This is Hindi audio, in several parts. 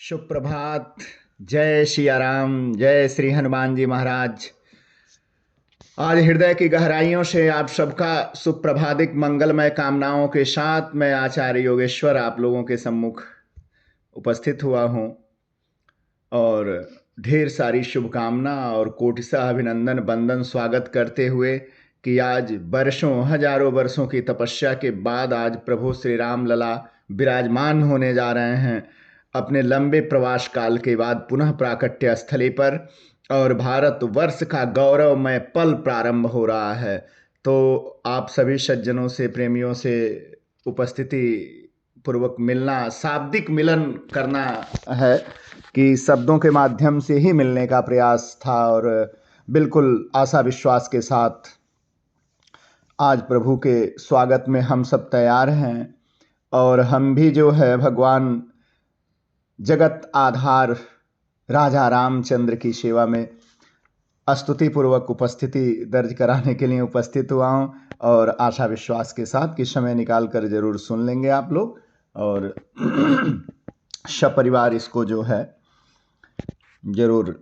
शुभ प्रभात। जय सिया राम, जय श्री हनुमान जी महाराज। आज हृदय की गहराइयों से आप सबका सुप्रभातिक मंगलमय कामनाओं के साथ मैं आचार्य योगेश्वर आप लोगों के सम्मुख उपस्थित हुआ हूँ और ढेर सारी शुभकामना और कोटिशः अभिनंदन बंदन स्वागत करते हुए कि आज वर्षों हजारों वर्षों की तपस्या के बाद आज प्रभु श्री राम लला विराजमान होने जा रहे हैं अपने लंबे प्रवास काल के बाद पुनः प्राकट्य स्थली पर, और भारत वर्ष का गौरवमय पल प्रारंभ हो रहा है। तो आप सभी सज्जनों से, प्रेमियों से उपस्थिति पूर्वक मिलना, शाब्दिक मिलन करना है कि शब्दों के माध्यम से ही मिलने का प्रयास था, और बिल्कुल आशा विश्वास के साथ आज प्रभु के स्वागत में हम सब तैयार हैं। और हम भी जो है भगवान जगत आधार राजा रामचंद्र की सेवा में स्तुति पूर्वक उपस्थिति दर्ज कराने के लिए उपस्थित हुआ हूँ, और आशा विश्वास के साथ कि समय निकाल कर जरूर सुन लेंगे आप लोग, और सपरिवार इसको जो है जरूर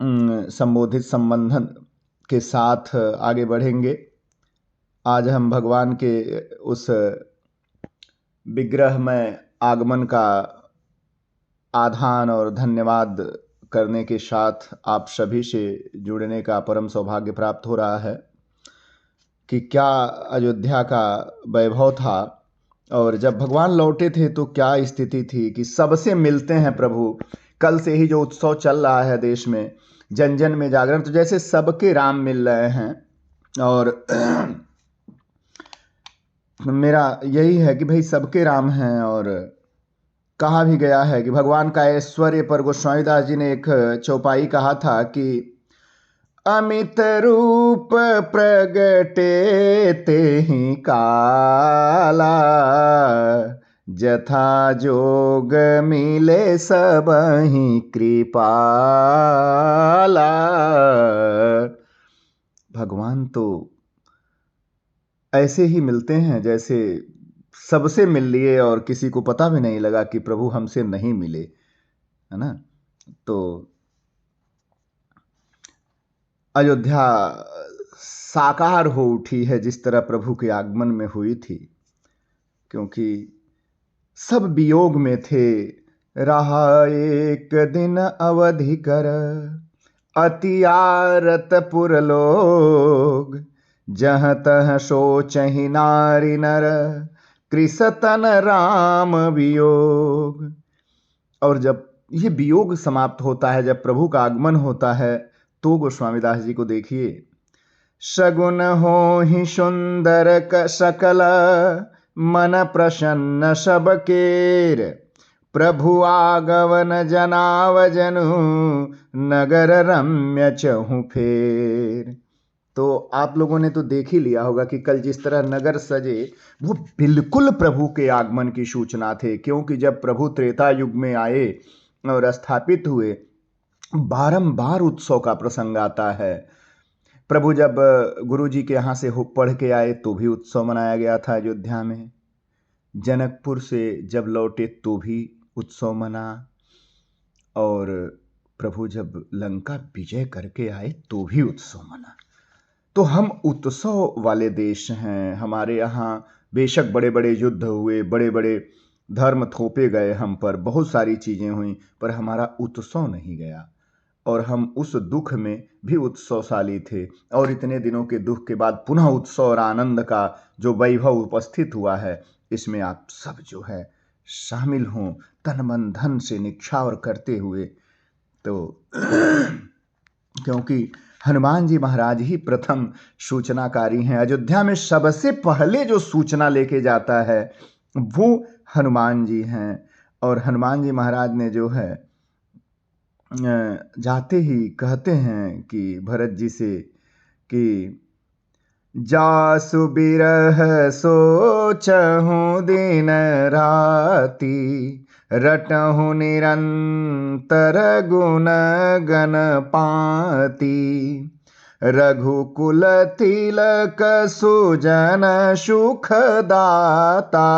संबोधित संबंधन के साथ आगे बढ़ेंगे। आज हम भगवान के उस विग्रह में आगमन का आधान और धन्यवाद करने के साथ आप सभी से जुड़ने का परम सौभाग्य प्राप्त हो रहा है कि क्या अयोध्या का वैभव था, और जब भगवान लौटे थे तो क्या स्थिति थी कि सबसे मिलते हैं प्रभु। कल से ही जो उत्सव चल रहा है देश में, जन जन में जागरण, तो जैसे सबके राम मिल रहे हैं। और मेरा यही है कि भाई सबके राम हैं। और कहा भी गया है कि भगवान का ऐश्वर्य पर गोस्वामी दास जी ने एक चौपाई कहा था कि अमित रूप प्रगटे तेहि काला, जथा जोग मिले सबहि कृपाला। भगवान तो ऐसे ही मिलते हैं जैसे सबसे मिल लिए और किसी को पता भी नहीं लगा कि प्रभु हमसे नहीं मिले, है ना। तो अयोध्या साकार हो उठी है जिस तरह प्रभु के आगमन में हुई थी, क्योंकि सब वियोग में थे। रहा एक दिन अवधि कर, अति आरत पुर लोग, जहाँ तह सोचहि नारी नर, कृषतन राम वियोग। और जब ये वियोग समाप्त होता है, जब प्रभु का आगमन होता है, तो गोस्वामी दास जी को देखिए। सगुन हो ही सुंदर सकल, मन प्रसन्न सबकेर, प्रभु आगमन जनाव जनु, नगर रम्य चहु फेर। तो आप लोगों ने तो देख ही लिया होगा कि कल जिस तरह नगर सजे, वो बिल्कुल प्रभु के आगमन की सूचना थे। क्योंकि जब प्रभु त्रेता युग में आए और स्थापित हुए, बारंबार उत्सव का प्रसंग आता है। प्रभु जब गुरु जी के यहाँ से पढ़ के आए तो भी उत्सव मनाया गया था अयोध्या में। जनकपुर से जब लौटे तो भी उत्सव मना, और प्रभु जब लंका विजय करके आए तो भी उत्सव मना। तो हम उत्सव वाले देश हैं। हमारे यहाँ बेशक बड़े बड़े युद्ध हुए, बड़े बड़े धर्म थोपे गए हम पर, बहुत सारी चीज़ें हुई, पर हमारा उत्सव नहीं गया। और हम उस दुख में भी उत्सवशाली थे, और इतने दिनों के दुख के बाद पुनः उत्सव और आनंद का जो वैभव उपस्थित हुआ है, इसमें आप सब जो है शामिल हों, तन मन धन से निछावर करते हुए। तो क्योंकि हनुमान जी महाराज ही प्रथम सूचनाकारी हैं। अयोध्या में सबसे पहले जो सूचना लेके जाता है वो हनुमान जी हैं। और हनुमान जी महाराज ने जो है जाते ही कहते हैं कि भरत जी से कि जासु बिरह सोचहु दिन राति, रटहु निरंतर गुण गण पाति, रघुकुल तिलक सुजन सुख दाता,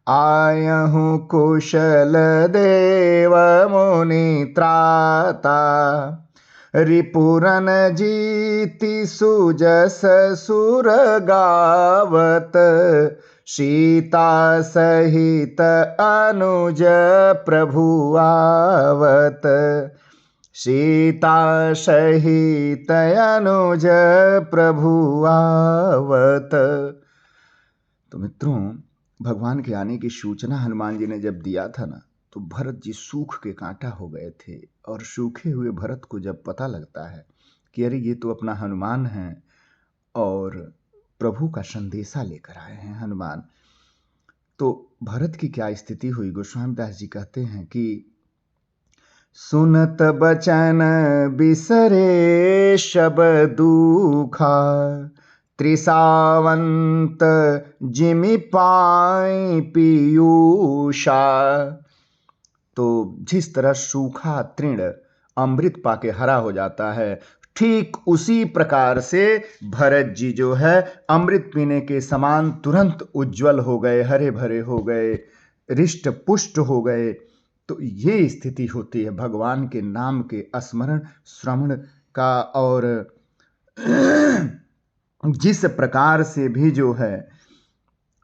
आयहु कुशल देव मुनि त्राता, रिपुरन जीति सुजस सुर गावत, सीता सहित अनुज प्रभु आवत, सीता सहित अनुज प्रभु आवत। तो मित्रों, भगवान के आने की सूचना हनुमान जी ने जब दिया था ना, तो भरत जी सूख के कांटा हो गए थे। और सूखे हुए भरत को जब पता लगता है कि अरे ये तो अपना हनुमान है और प्रभु का संदेशा लेकर आए हैं हनुमान, तो भरत की क्या स्थिति हुई। गोस्वामी दास जी कहते हैं कि सुनत बचन बिसरे शब दुखा, त्रिसावंत जिमि पाई पीयूषा। तो जिस तरह सूखा तृण अमृत पाके हरा हो जाता है, ठीक उसी प्रकार से भरत जी जो है अमृत पीने के समान तुरंत उज्जवल हो गए, हरे भरे हो गए, रिष्ट पुष्ट हो गए। तो ये स्थिति होती है भगवान के नाम के स्मरण श्रवण का। और जिस प्रकार से भी जो है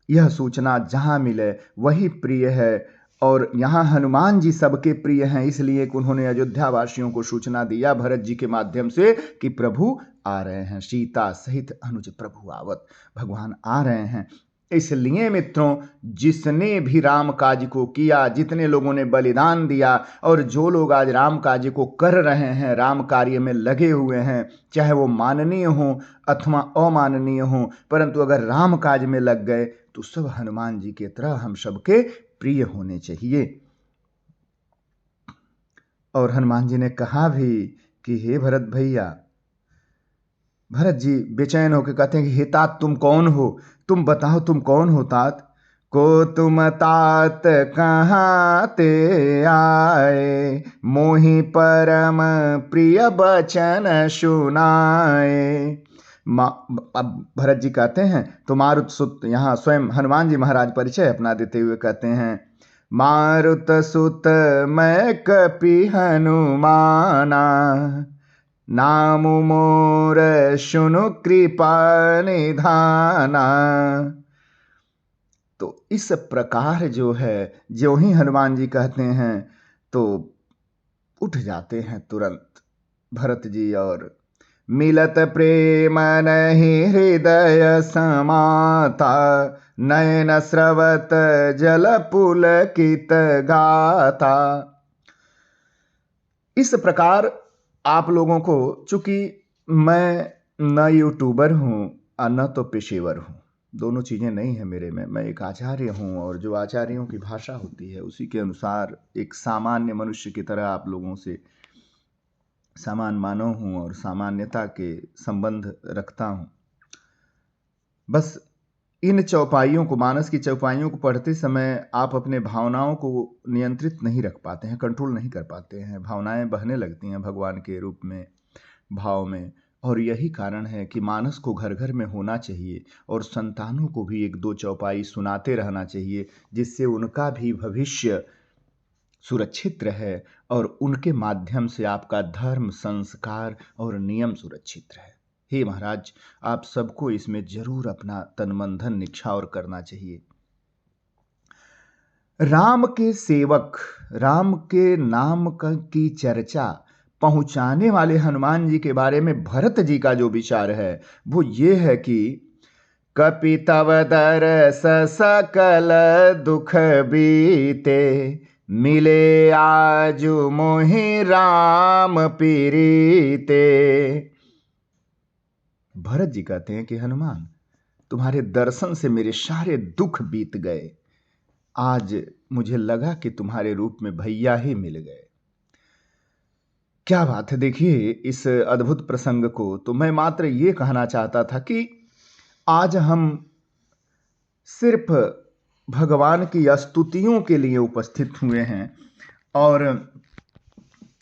यह सूचना जहां मिले वही प्रिय है। और यहाँ हनुमान जी सबके प्रिय हैं, इसलिए कि उन्होंने अयोध्या वासियों को सूचना दिया भरत जी के माध्यम से कि प्रभु आ रहे हैं, सीता सहित अनुज प्रभु आवत, भगवान आ रहे हैं। इसलिए मित्रों, जिसने भी राम काज को किया, जितने लोगों ने बलिदान दिया और जो लोग आज राम काज को कर रहे हैं, राम कार्य में लगे हुए हैं, चाहे वो माननीय हो अथवा अमाननीय हो, परंतु अगर राम काज में लग गए तो सब हनुमान जी की तरह हम सबके प्रिय होने चाहिए। और हनुमान जी ने कहा भी कि हे भरत भैया, भरत जी बेचैन होकर कहते हैं कि हे तात तुम कौन हो, तुम बताओ तुम कौन हो तात। को तुम तात कहाँ ते आए, मोहि परम प्रिय बचन सुनाए। अब भरत जी कहते हैं तो मारुत सुत, यहाँ स्वयं हनुमान जी महाराज परिचय अपना देते हुए कहते हैं, मारुत सुत मैं कपि हनुमाना, नाम मोर सुनु कृपा निधाना। तो इस प्रकार जो है, जो ही हनुमान जी कहते हैं तो उठ जाते हैं तुरंत भरत जी। और मिलत प्रेम नहीं हृदय समाता, नयन स्रवत जल पुलकित गाथा। इस प्रकार आप लोगों को, चूंकि मैं न यूट्यूबर हूं और न तो पेशेवर हूं, दोनों चीजें नहीं है मेरे में, मैं एक आचार्य हूं और जो आचार्यों की भाषा होती है उसी के अनुसार एक सामान्य मनुष्य की तरह आप लोगों से समान मानव हूं और सामान्यता के संबंध रखता हूं। बस इन चौपाइयों को, मानस की चौपाइयों को पढ़ते समय आप अपने भावनाओं को नियंत्रित नहीं रख पाते हैं, कंट्रोल नहीं कर पाते हैं, भावनाएं बहने लगती हैं भगवान के रूप में, भाव में। और यही कारण है कि मानस को घर घर में होना चाहिए और संतानों को भी एक दो चौपाई सुनाते रहना चाहिए, जिससे उनका भी भविष्य सुरक्षित रहे और उनके माध्यम से आपका धर्म, संस्कार और नियम सुरक्षित रहे। हे महाराज, आप सबको इसमें जरूर अपना तन मन धन निछावर करना चाहिए। राम के सेवक, राम के नाम की चर्चा पहुंचाने वाले हनुमान जी के बारे में भरत जी का जो विचार है वो ये है कि कपि तव दरस सकल दुख बीते, मिले आजु मोहि राम पीरीते। भरत जी कहते हैं कि हनुमान, तुम्हारे दर्शन से मेरे सारे दुख बीत गए, आज मुझे लगा कि तुम्हारे रूप में भैया ही मिल गए। क्या बात है। देखिए इस अद्भुत प्रसंग को। तो मैं मात्र ये कहना चाहता था कि आज हम सिर्फ भगवान की स्तुतियों के लिए उपस्थित हुए हैं और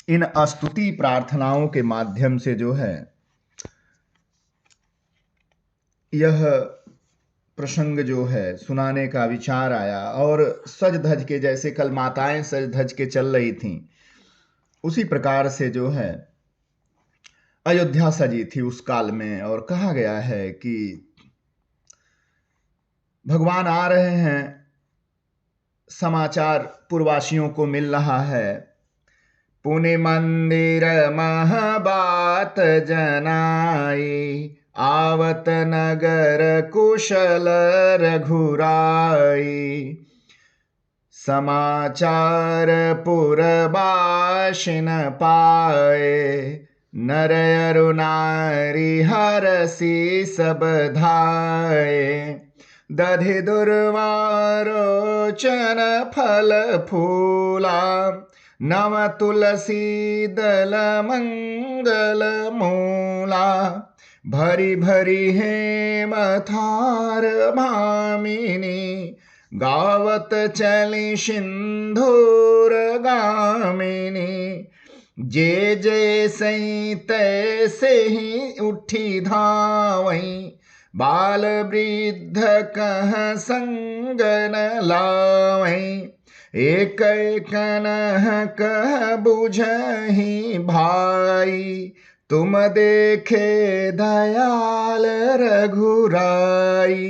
इन स्तुति प्रार्थनाओं के माध्यम से जो है यह प्रसंग जो है सुनाने का विचार आया और सज धज के, जैसे कल माताएं सज धज के चल रही थीं, उसी प्रकार से जो है अयोध्या सजी थी उस काल में। और कहा गया है कि भगवान आ रहे हैं, समाचार पूर्ववासियों को मिल रहा है। पुनि मंदिर महाबात जनाई, आवत नगर कुशल रघुराई। समाचार पुरबाशिन पाए, नर अरु नारी हरसि सब धाये। दधि दुर्वारोचन फल फूला, नव तुलसी दल मंगल मूला। भरी भरी हेम थार भामिनी, गावत चली सिंधूर गामिनी। जे जे सई तैसे ही उठी धावई, बाल वृद्ध कह संग न लावई। एक कनह कह बुझहि भाई, तुम देखे दयाल रघुराई।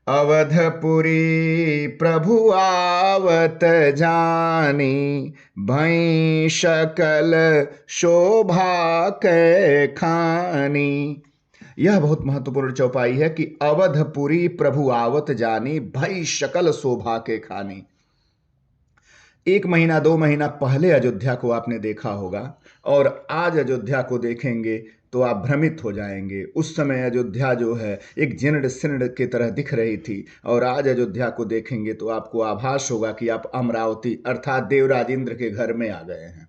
अवधपुरी प्रभु आवत जानी, भई सकल शोभा के खानी। यह बहुत महत्वपूर्ण चौपाई है कि अवधपुरी प्रभु आवत जानी, भई सकल शोभा के खानी। 1 महीना 2 महीना पहले अयोध्या को आपने देखा होगा और आज अयोध्या को देखेंगे तो आप भ्रमित हो जाएंगे। उस समय अयोध्या जो है एक जीर्ण शीर्ण की तरह दिख रही थी और आज अयोध्या को देखेंगे तो आपको आभास होगा कि आप अमरावती अर्थात देवराज इंद्र के घर में आ गए हैं,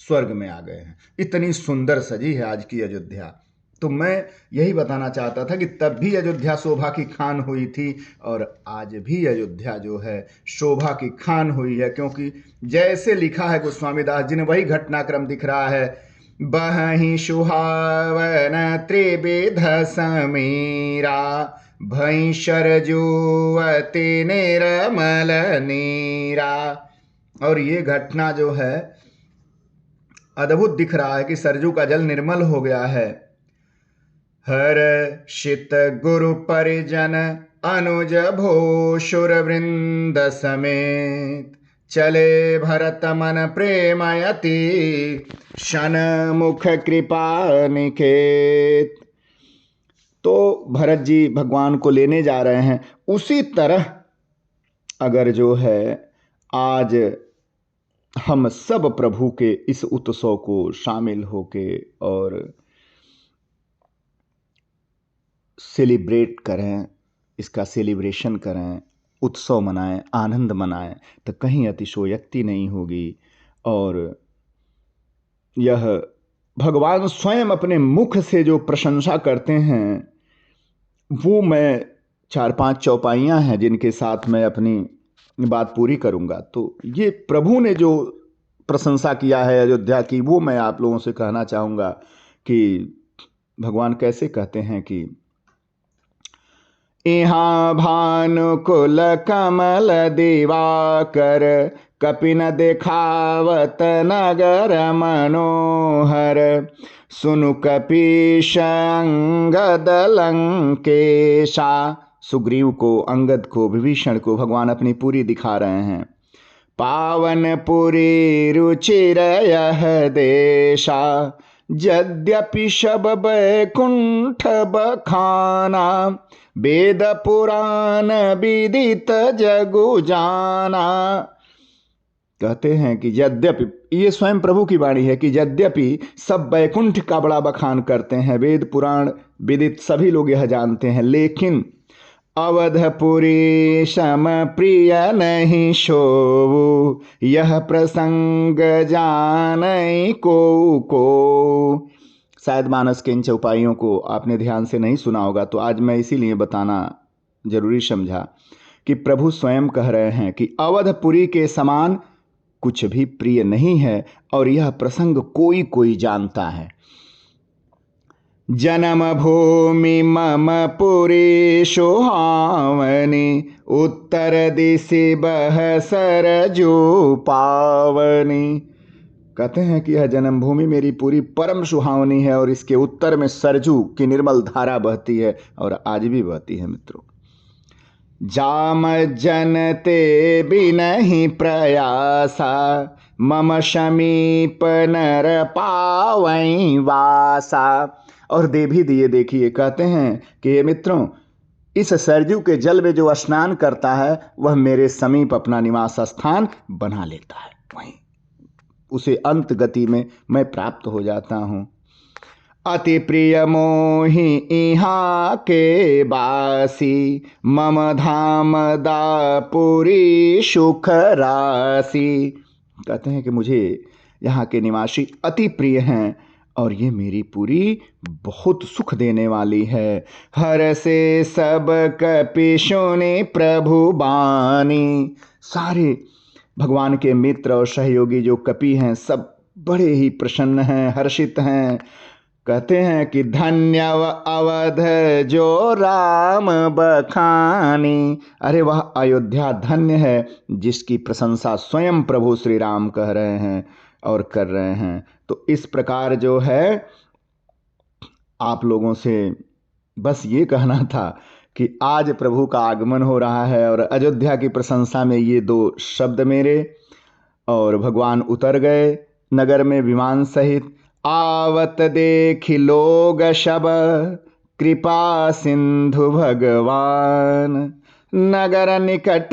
स्वर्ग में आ गए हैं। इतनी सुंदर सजी है आज की अयोध्या। तो मैं यही बताना चाहता था कि तब भी अयोध्या शोभा की खान हुई थी और आज भी अयोध्या जो है शोभा की खान हुई है, क्योंकि जैसे लिखा है गोस्वामी दास जी ने वही घटनाक्रम दिख रहा है। बहि सुहावन त्रिविध समीरा, भई सरजुवति निर्मल नीरा। और ये घटना जो है अद्भुत दिख रहा है कि सरजू का जल निर्मल हो गया है। हर शित गुरु परिजन अनुज भूषुर वृंद समेत, चले भरत मन प्रेमयति, शन मुख कृपा निकेत। तो भरत जी भगवान को लेने जा रहे हैं। उसी तरह अगर जो है आज हम सब प्रभु के इस उत्सव को शामिल होके और सेलिब्रेट करें, इसका सेलिब्रेशन करें, उत्सव मनाएं, आनंद मनाएं, तो कहीं अतिशयोक्ति नहीं होगी। और यह भगवान स्वयं अपने मुख से जो प्रशंसा करते हैं वो मैं 4-5 चौपाइयाँ हैं जिनके साथ मैं अपनी बात पूरी करूँगा। तो ये प्रभु ने जो प्रशंसा किया है अयोध्या की, वो मैं आप लोगों से कहना चाहूँगा कि भगवान कैसे कहते हैं कि इहाँ भानुकुल कमल दिवाकर, कपिन देखावत नगर मनोहर। सुनु कपीश अंगद लंकेशा। सुग्रीव को, अंगद को, विभीषण को भगवान अपनी पूरी दिखा रहे हैं। पावन पुरी रुचिर यह देशा, यद्यपि सब बैकुंठ बखाना। वेद पुराण विदित जगु जाना। कहते हैं कि यद्यपि, ये स्वयं प्रभु की वाणी है कि यद्यपि सब बैकुंठ का बड़ा बखान करते हैं, वेद पुराण विदित सभी लोग यह जानते हैं, लेकिन अवधपुरी सम प्रिय नहीं शोभु, यह प्रसंग जानई को। शायद मानस के इन चौपाइयों को आपने ध्यान से नहीं सुना होगा, तो आज मैं इसीलिए बताना जरूरी समझा कि प्रभु स्वयं कह रहे हैं कि अवधपुरी के समान कुछ भी प्रिय नहीं है और यह प्रसंग कोई कोई जानता है। जन्म भूमि मम पुरी सुहावनी, उत्तर दिशि बह सरजू पावनी। कहते हैं कि यह जन्मभूमि मेरी पूरी परम सुहावनी है और इसके उत्तर में सरजू की निर्मल धारा बहती है और आज भी बहती है मित्रों। जाम जनते बिनहि प्रयासा, मम समीप नर पावई वासा। और दे भी दिए, देखिए कहते हैं कि ये मित्रों, इस सरजू के जल में जो स्नान करता है वह मेरे समीप अपना निवास स्थान बना लेता है, वहीं उसे अंत गति में मैं प्राप्त हो जाता हूँ। अति प्रिय मोहि इहाँ के बासी, मम धाम दापुरी सुख राशि। कहते हैं कि मुझे यहाँ के निवासी अति प्रिय हैं और ये मेरी पुरी बहुत सुख देने वाली है। हर से सब कपि सुनि प्रभु बानी। सारे भगवान के मित्र और सहयोगी जो कपि हैं सब बड़े ही प्रसन्न हैं, हर्षित हैं। कहते हैं कि धन्य अवध जो राम बखानी। अरे वह अयोध्या धन्य है जिसकी प्रशंसा स्वयं प्रभु श्री राम कह रहे हैं और कर रहे हैं। तो इस प्रकार जो है आप लोगों से बस ये कहना था कि आज प्रभु का आगमन हो रहा है और अयोध्या की प्रशंसा में ये दो शब्द मेरे। और भगवान उतर गए नगर में विमान सहित। आवत देखि लोग सब, कृपा सिंधु भगवान। नगर निकट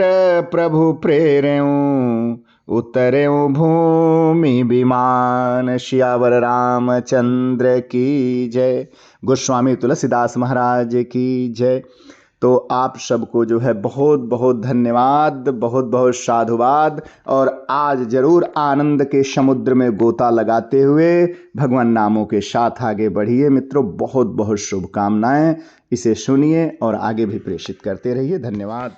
प्रभु प्रेरेऊ, उतरेऊ भूमि विमान। सियावर रामचंद्र की जय। गोस्वामी तुलसीदास महाराज की जय। तो आप सबको जो है बहुत बहुत धन्यवाद, बहुत बहुत साधुवाद। और आज जरूर आनंद के समुद्र में गोता लगाते हुए भगवान नामों के साथ आगे बढ़िए मित्रों। बहुत बहुत शुभकामनाएं। इसे सुनिए और आगे भी प्रेषित करते रहिए। धन्यवाद।